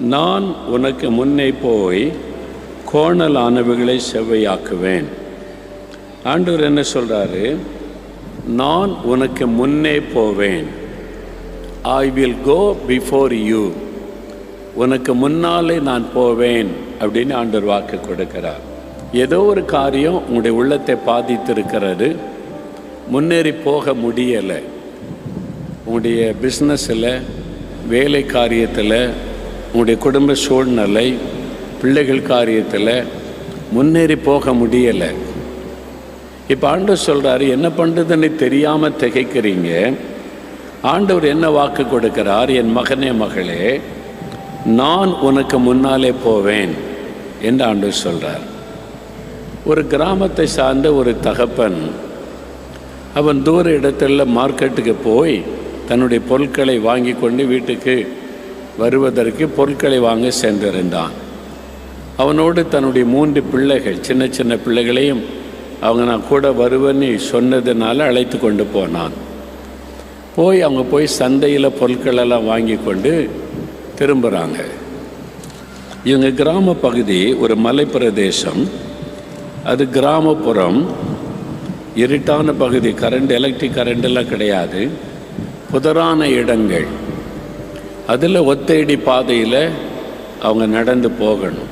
நான் உனக்கு முன்னே போய் கோணலானவைகளை செவ்வையாக்குவேன். ஆண்டவர் என்ன சொல்கிறாரு? நான் உனக்கு முன்னே போவேன். I will go before you. உனக்கு முன்னாலே நான் போவேன் அப்படின்னு ஆண்டவர் வாக்கு கொடுக்கிறார். ஏதோ ஒரு காரியம் உங்களுடைய உள்ளத்தை பாதித்திருக்கிறது, முன்னேறி போக முடியலை. உங்களுடைய பிஸ்னஸில், வேலை காரியத்தில், உங்களுடைய குடும்ப சூழ்நிலை, பிள்ளைகள் காரியத்தில் முன்னேறி போக முடியலை. இப்போ ஆண்டவர் சொல்கிறாரு, என்ன பண்ணுறதுன்னு தெரியாமல் திகைக்கிறீங்க. ஆண்டவர் என்ன வாக்கு கொடுக்கிறார்? என் மகனே மகளே, நான் உனக்கு முன்னாலே போவேன் என்று ஆண்டவர் சொல்கிறார். ஒரு கிராமத்தை சார்ந்த ஒரு தகப்பன், அவன் தூர இடத்துல மார்க்கெட்டுக்கு போய் தன்னுடைய பொருட்களை வாங்கி கொண்டு வீட்டுக்கு வருவதற்கு பொருட்களை வாங்க சென்றிருந்தான். அவனோடு தன்னுடைய 3 பிள்ளைகள், சின்ன சின்ன பிள்ளைகளையும் அவங்க நான் கூட வருவேன்னு சொன்னதுனால அழைத்து கொண்டு போனான். அவங்க போய் சந்தையில் பொருட்களெல்லாம் வாங்கி கொண்டு திரும்புகிறாங்க. இவங்க கிராம பகுதி ஒரு மலை பிரதேசம், அது கிராமப்புறம், இருட்டான பகுதி, எலக்ட்ரிக் கரண்டெல்லாம் கிடையாது, புதரான இடங்கள். அதில் ஒத்தையடி பாதையில் அவங்க நடந்து போகணும்.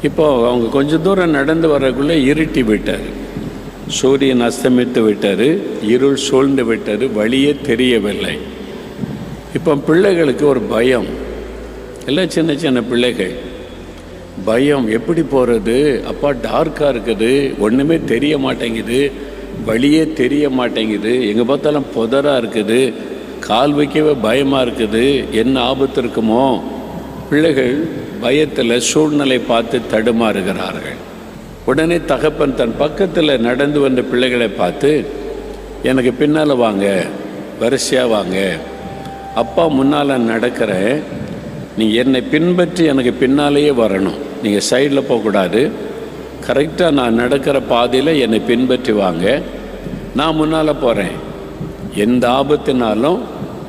இப்போது அவங்க கொஞ்சம் தூரம் நடந்து வரக்குள்ளே இருட்டி விட்டார், சூரியன் அஸ்தமித்து விட்டார், இருள் சூழ்ந்து விட்டது, வழியே தெரியவில்லை. இப்போ பிள்ளைகளுக்கு ஒரு பயம், எல்லாம் சின்ன சின்ன பிள்ளைகள், பயம். எப்படி போகிறது அப்பா? டார்க்காக இருக்குது, ஒன்றுமே தெரிய மாட்டேங்குது, வழியே தெரிய மாட்டேங்குது, எங்கே பார்த்தாலும் புதராக இருக்குது, கால் வைக்கவே பயமாக இருக்குது, என்ன ஆபத்து இருக்குமோ? பிள்ளைகள் பயத்தில் சூழ்நிலை பார்த்து தடுமாறுகிறார்கள். உடனே தகப்பன் தன் பக்கத்தில் நடந்து வந்த பிள்ளைகளை பார்த்து, எனக்கு பின்னால் வாங்க, வரிசையாக வாங்க, அப்பா முன்னால் நடக்கிறேன், நீங்கள் என்னை பின்பற்றி எனக்கு பின்னாலேயே வரணும், நீங்கள் சைடில் போகக்கூடாது, கரெக்டாக நான் நடக்கிற பாதையில் என்னை பின்பற்றி வாங்க, நான் முன்னால் போகிறேன், எந்த ஆபத்துனாலும்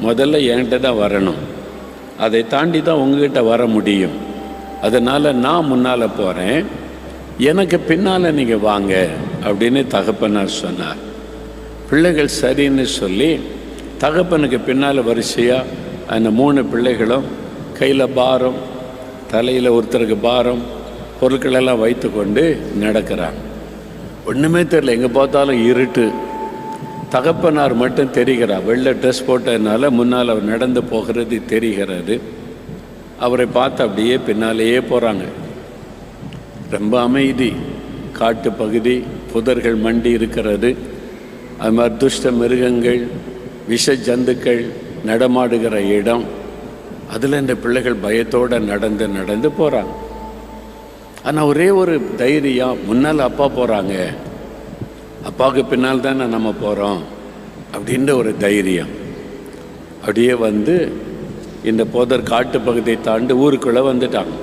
முதல்ல என்கிட்ட தான் வரணும், அதை தாண்டி தான் உங்ககிட்ட வர முடியும், அதனால் நான் முன்னால் போகிறேன், எனக்கு பின்னால் நீங்கள் வாங்க அப்படின்னு தகப்பனார் சொன்னார். பிள்ளைகள் சரின்னு சொல்லி தகப்பனுக்கு பின்னால் வரிசையாக அந்த 3 பிள்ளைகளும் கையில் பாரம், தலையில் ஒருத்தருக்கு பாரம், பொருட்களெல்லாம் வைத்து கொண்டு நடக்கிறாங்க. ஒன்றுமே தெரியல, எங்கே பார்த்தாலும் இருட்டு. தகப்பனார் மட்டும் தெரிகிறார், வெள்ளை ட்ரெஸ் போட்டதுனால முன்னால் அவர் நடந்து போகிறது தெரிகிறது. அவரை பார்த்து அப்படியே பின்னாலேயே போகிறாங்க. ரொம்ப அமைதி, காட்டு பகுதி, புதர்கள் மண்டி இருக்கிறது, அது மாதிரி துஷ்ட மிருகங்கள், விஷ ஜந்துக்கள் நடமாடுகிற இடம். அதில் இந்த பிள்ளைகள் பயத்தோடு நடந்து நடந்து போகிறாங்க. ஆனால் ஒரே ஒரு தைரியம், முன்னால் அப்பா போகிறாங்க, அப்பாவுக்கு பின்னால் தானே நம்ம போகிறோம் அப்படின்ற ஒரு தைரியம். அப்படியே வந்து இந்த புதர் காட்டு பகுதியை தாண்டி ஊருக்குள்ளே வந்துட்டாங்க.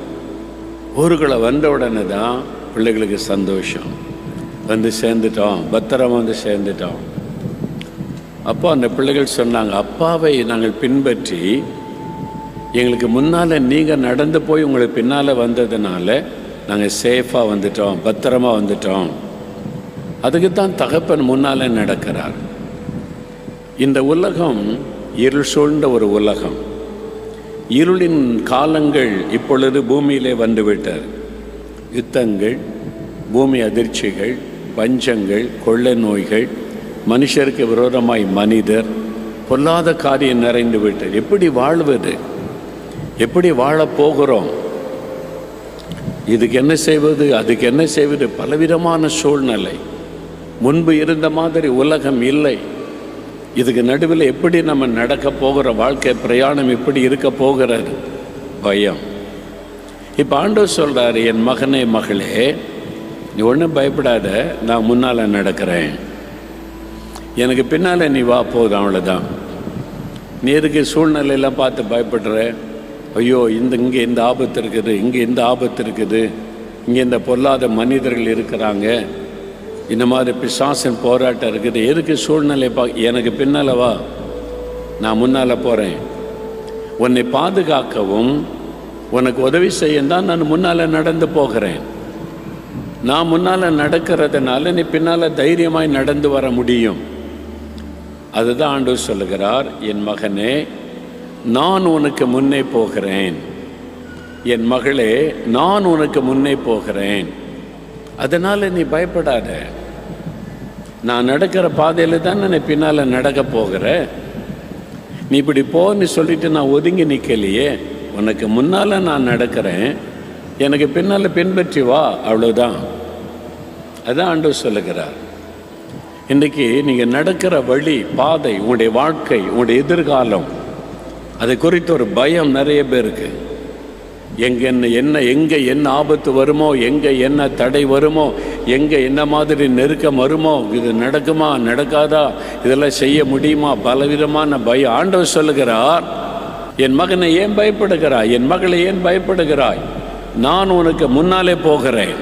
ஊருக்குள்ளே வந்த உடனே தான் பிள்ளைகளுக்கு சந்தோஷம், வந்து சேர்ந்துட்டோம், பத்திரமா வந்து சேர்ந்துட்டோம். அப்போ அந்த பிள்ளைகள் சொன்னாங்க, அப்பாவை நாங்கள் பின்பற்றி எங்களுக்கு முன்னால் நீங்கள் நடந்து போய் உங்களுக்கு பின்னால் வந்ததுனால நாங்கள் சேஃபாக வந்துட்டோம், பத்திரமா வந்துட்டோம். அதுக்கு தான் தகப்பன் முன்னால் நடக்கிறார். இந்த உலகம் இருள் சூழ்ந்த ஒரு உலகம். இருளின் காலங்கள் இப்பொழுது பூமியிலே வந்துவிட்டார். யுத்தங்கள், பூமி அதிர்ச்சிகள், பஞ்சங்கள், கொள்ளை நோய்கள், மனுஷருக்கு விரோதமாய் மனிதர், பொல்லாத காரியம் நிறைந்து விட்டார். எப்படி வாழ்வது? எப்படி வாழப்போகிறோம்? இதுக்கு என்ன செய்வது, அதுக்கு என்ன செய்வது? பலவிதமான சூழ்நிலை. முன்பு இருந்த மாதிரி உலகம் இல்லை. இதுக்கு நடுவில் எப்படி நம்ம நடக்க போகிற வாழ்க்கை பிரயாணம் எப்படி இருக்க போகிறது? பயம். இப்போ ஆண்டவர் சொல்கிறார், என் மகனே மகளே, நீ ஒன்றும் பயப்படாத, நான் முன்னால் நடக்கிறேன், எனக்கு பின்னால் நீ வா, போதும், அவ்வளோதான். நீ எதுக்கு சூழ்நிலையெல்லாம் பார்த்து பயப்படுற? ஐயோ, இங்கே இந்த ஆபத்து இருக்குது, இங்கே இந்த ஆபத்து இருக்குது, இங்கே இந்த பொல்லாத மனிதர்கள் இருக்கிறாங்க, இந்த மாதிரி பிசாசின் போராட்டம் இருக்குது, எதுக்கு சூழ்நிலை எனக்கு பின்னால் வா, நான் முன்னால் போகிறேன். உன்னை பாதுகாக்கவும் உனக்கு உதவி செய்யந்தான் நான் முன்னால் நடந்து போகிறேன். நான் முன்னால் நடக்கிறதுனால நீ பின்னால் தைரியமாய் நடந்து வர முடியும். அதுதான் ஆண்டவர் சொல்லுகிறார், என் மகனே நான் உனக்கு முன்னே போகிறேன், என் மகளே நான் உனக்கு முன்னே போகிறேன், அதனால் நீ பயப்படாத. நான் நடக்கிற பாதையில் தான் நான் பின்னால் நடக்க போகிற. நீ இப்படி போன்னு சொல்லிட்டு நான் ஒதுங்கி நிற்கலையே, உனக்கு முன்னால் நான் நடக்கிறேன், எனக்கு பின்னால் பின்பற்றி வா, அவ்வளோதான். அதான் ஆண்டவர் சொல்லுகிறார். இன்றைக்கி நீங்கள் நடக்கிற வழி, பாதை, உங்களுடைய வாழ்க்கை, உங்களுடைய எதிர்காலம், அதை குறித்து ஒரு பயம் நிறைய பேருக்கு. எங்கே என்ன ஆபத்து வருமோ, எங்கே என்ன தடை வருமோ, எங்கே என்ன மாதிரி நெருக்கம் வருமோ, இது நடக்குமா நடக்காதா, இதெல்லாம் செய்ய முடியுமா, பலவிதமான பயம். ஆண்டவர் சொல்லுகிறார், என் மகனை ஏன் பயப்படுகிறாய், என் மகளை ஏன் பயப்படுகிறாய், நான் உனக்கு முன்னாலே போகிறேன்,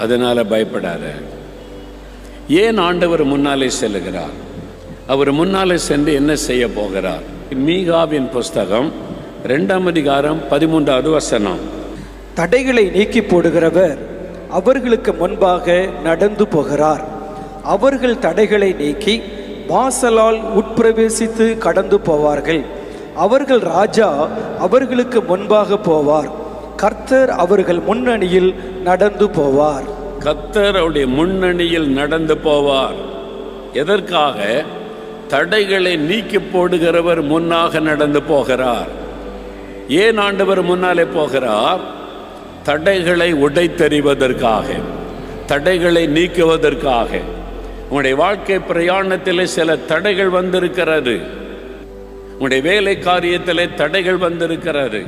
அதனால் பயப்படாத. ஏன் ஆண்டவர் முன்னாலே செல்லுகிறார்? அவர் முன்னாலே சென்று என்ன செய்ய போகிறார்? மீகாவின் புஸ்தகம் 2ஆம் அதிகாரம் 13வது வசனம். தடைகளை நீக்கி போடுகிறவர் அவர்களுக்கு முன்பாக நடந்து போகிறார். அவர்கள் தடைகளை நீக்கி வாசலால் உட்பிரவேசித்து கடந்து போவார்கள். அவர்கள் ராஜா அவர்களுக்கு முன்பாக போவார். கர்த்தர் அவர்கள் முன்னணியில் நடந்து போவார். கர்த்தர் அவருடைய முன்னணியில் நடந்து போவார். எதற்காக? தடைகளை நீக்கி போடுகிறவர் முன்னாக நடந்து போகிறார். ஏன் ஆண்டவர் முன்னாலே போகிறார்? தடைகளை உடைத்தெறிவதற்காக, தடைகளை நீக்குவதற்காக. உங்களுடைய வாழ்க்கை பிரயாணத்தில் சில தடைகள் வந்திருக்கிறது. உங்களுடைய வேலை காரியத்திலே தடைகள் வந்திருக்கிறது.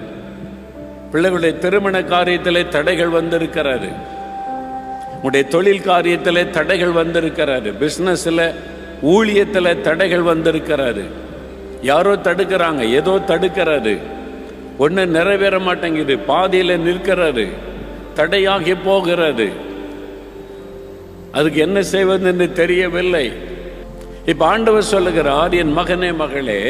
பிள்ளைகளுடைய திருமண காரியத்திலே தடைகள் வந்திருக்கிறது. உங்களுடைய தொழில் காரியத்திலே தடைகள் வந்திருக்கிறது. பிஸ்னஸில், ஊழியத்தில் தடைகள் வந்திருக்கிறது. யாரோ தடுக்கிறாங்க, ஏதோ தடுக்கிறது, ஒன்று நிறைவேற மாட்டேங்குது, பாதியில் நிற்கிறது, தடையாகி போகிறது. அதுக்கு என்ன செய்வதுன்னு தெரியவில்லை. இப்போ ஆண்டவர் சொல்லுகிறார், என் மகனே மகளே,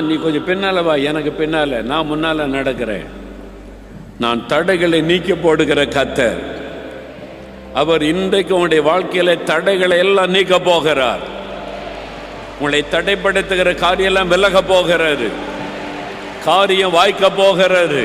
நீ கொஞ்சம் பின்னால் வா, எனக்கு பின்னால், நான் முன்னால் நடக்கிறேன். நான் தடைகளை நீக்கி போடுகிற கர்த்தர். அவர் இன்றைக்கு உங்களுடைய வாழ்க்கையில தடைகளை எல்லாம் நீக்க போகிறார். உங்களை தடைப்படுத்துகிற காரியம் எல்லாம் விலக போகிறது. காரியம் வாய்க்க போகிறது.